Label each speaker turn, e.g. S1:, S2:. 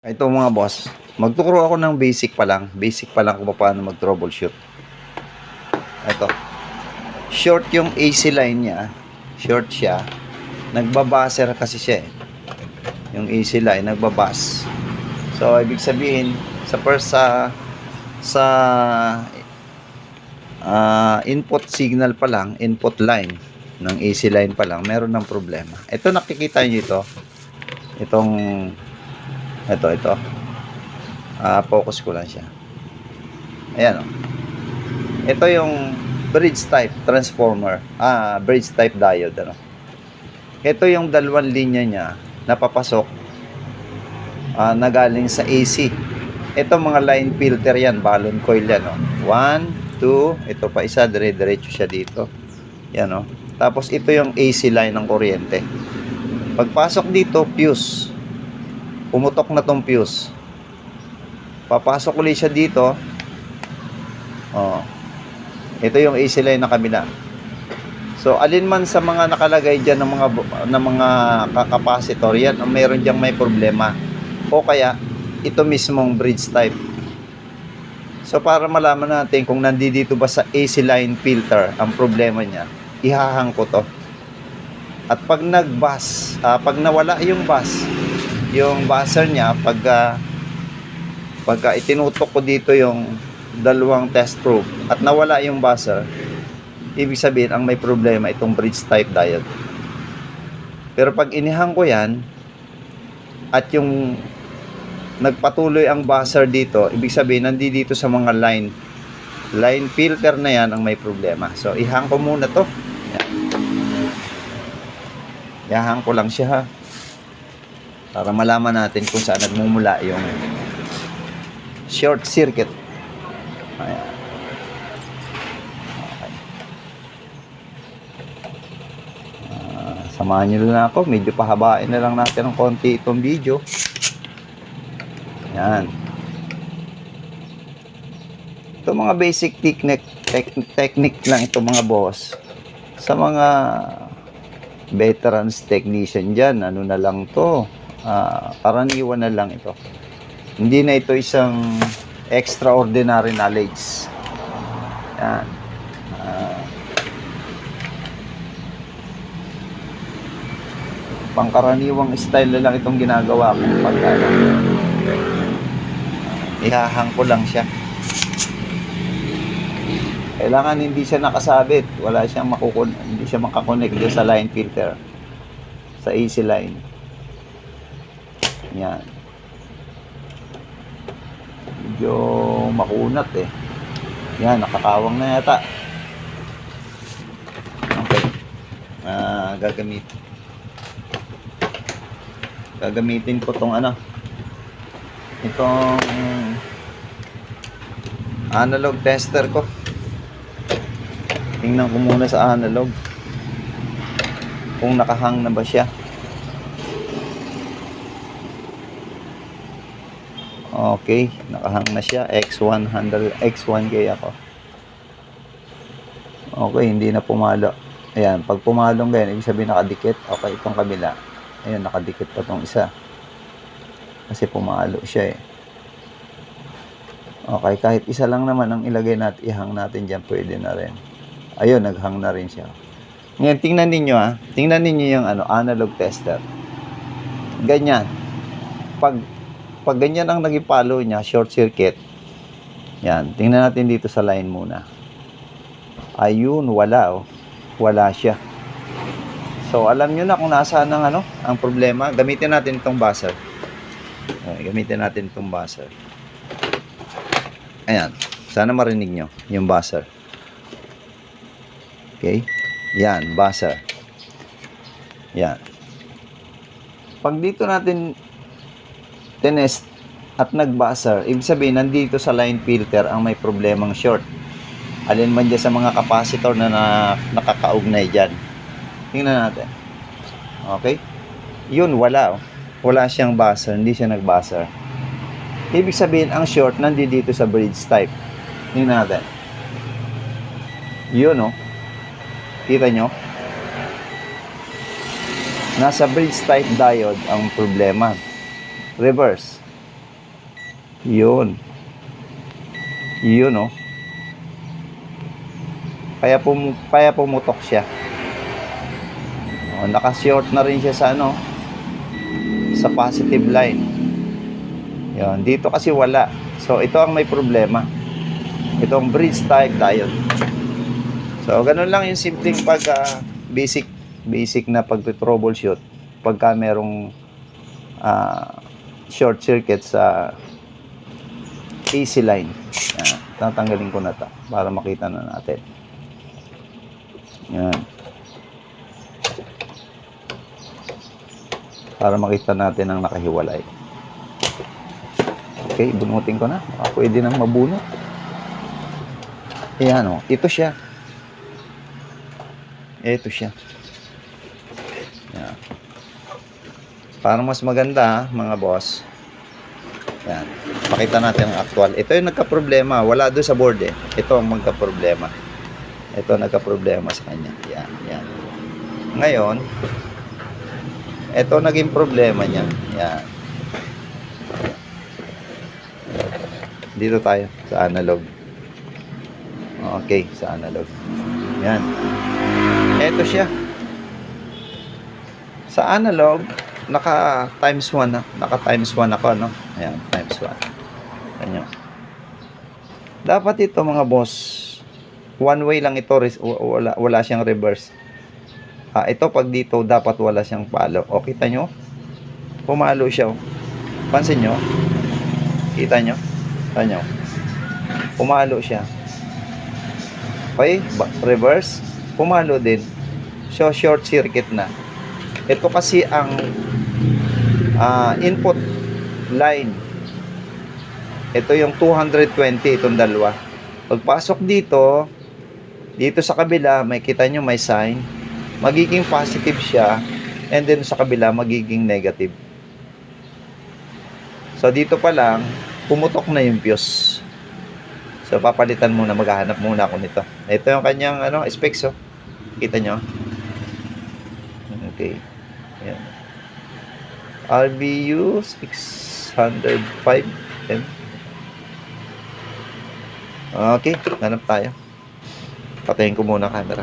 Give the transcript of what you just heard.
S1: Ito mga boss, magtuturo ako ng basic pa lang kung paano mag-troubleshoot. Ito, short yung AC line niya, short siya, nagbabaser kasi siya eh. Yung AC line, nagbabas. So, ibig sabihin, sa input signal pa lang, input line ng AC line pa lang, meron ng problema. Ito, nakikita nyo ito, ito. Focus ko lang siya. Ayan o. Ito yung bridge type transformer. Bridge type diode. Ano? Ito yung dalawang linya niya na papasok na galing sa AC. Ito mga line filter yan. Balloon coil yan. 1, 2. Ito pa isa. Dire-diretso siya dito. Yan o. Tapos ito yung AC line ng kuryente. Pagpasok dito, fuse. Pumutok na tong fuse. Papasok ulit siya dito. Ito yung AC line na kabila. So, alin man sa mga nakalagay dyan ng mga capacitor, yan, meron diyang may problema. O kaya, ito mismong bridge type. So, para malaman natin kung nandito ba sa AC line filter ang problema niya, ihahang ko to. At pag nag-bus, pag nawala yung bus, yung buzzer niya, pagka itinutok ko dito yung dalawang test probe at nawala yung buzzer, ibig sabihin ang may problema itong bridge type diode. Pero pag inihang ko yan at yung nagpatuloy ang buzzer dito, ibig sabihin nandito sa mga line filter na yan ang may problema. So ihang ko muna to. Ihang ko lang siya ha, para malaman natin kung saan nagmumula yung short circuit. Ayan. Okay. Samahan nyo na ako. Medyo pahabain na lang natin ng konti itong video. Ayan. Ito mga basic technique lang ito mga boss. Sa mga veterans technician dyan, ano na lang to, karaniwan na lang ito. Hindi na ito isang extraordinary knowledge. Yan. Pangkaraniwang style na lang itong ginagawa ko. Ihahang ko lang siya. Kailangan hindi siya nakasabit. Hindi siya makakonect sa line filter. Sa AC line. Yan. Medyo makunat eh. Yan, nakakawang na yata. Okay. Gagamitin ko tong itong analog tester ko. Tingnan ko muna sa analog kung nakahang na ba siya. Okay, nakahang na siya. X1K ako. Okay, hindi na pumalo. Ayan, pag pumalong ganyan, ibig sabihin nakadikit. Okay, itong kabila. Ayan, nakadikit pa itong isa. Kasi pumalo siya eh. Okay, kahit isa lang naman ang ilagay natin, ihang natin dyan, pwede na rin. Ayun, naghang na rin siya. Ngayon, tingnan ninyo Tingnan ninyo yung analog tester. Ganyan. Pag ganyan ang naging palo niya, short circuit. Yan, tingnan natin dito sa line muna. Ayun, wala Wala siya. So, alam nyo na kung nasaan ang problema. Gamitin natin itong buzzer. Ayan. Sana marinig nyo yung buzzer. Okay? Yan, buzzer. Yan. Pag dito natin tinest at nag-buzzer, ibig sabihin nandito sa line filter ang may problemang short. Alin man dyan sa mga capacitor na nakakaugnay dyan. Tingnan natin. Okay? Yun, wala. Wala siyang buzzer. Hindi siya nag-buzzer. Ibig sabihin, ang short nandito sa bridge type. Tingnan natin. Yun, kita nyo? Nasa bridge type diode ang problema. Reverse. Yun. Yun, oh. Kaya pumutok siya. Oh, naka-short na rin siya sa ano, sa positive line. Yun, dito kasi wala. So, ito ang may problema. Itong bridge type diode. So, ganun lang yung simpleng basic na pag-troubleshoot pagka merong short circuit sa AC line. Yan, tatanggalin ko na to para makita na natin. Yan. Para makita natin ang nakahiwalay. Okay, bunutin ko na. Pwede nang mabunot. Ayan, oh. Ito siya. Ito siya. Yan. Para mas maganda, mga boss. Yan. Pakita natin ang actual. Ito yung nagka-problema. Wala doon sa board eh. Ito ang magka-problema. Ito nagka-problema sa kanya. Yan, yan. Ngayon, ito naging problema niya. Yan. Dito tayo sa analog. Okay, sa analog. Yan. Ito siya. Sa analog, naka times 1 na. Naka times 1 ako, no? Ayan, times 1. Ganyan. Dapat ito, mga boss, one way lang ito. Wala siyang reverse. Ito, pag dito, dapat wala siyang palo. O, kita nyo? Pumalo siya. Pansin nyo? Kita nyo? Kita nyo? Pumalo siya. Okay, reverse. Pumalo din. So, short circuit na. Ito kasi ang input line. Ito yung 220, itong dalawa. Pagpasok dito sa kabila, may kita nyo may sign. Magiging positive siya. And then sa kabila, magiging negative. So, dito pa lang, pumutok na yung fuse. So, papalitan muna, maghahanap muna ako nito. Ito yung kanyang specs, oh. Kita nyo? Okay. Ayan. RBU 605 M. Okay, hanap tayo. Patayin ko muna camera.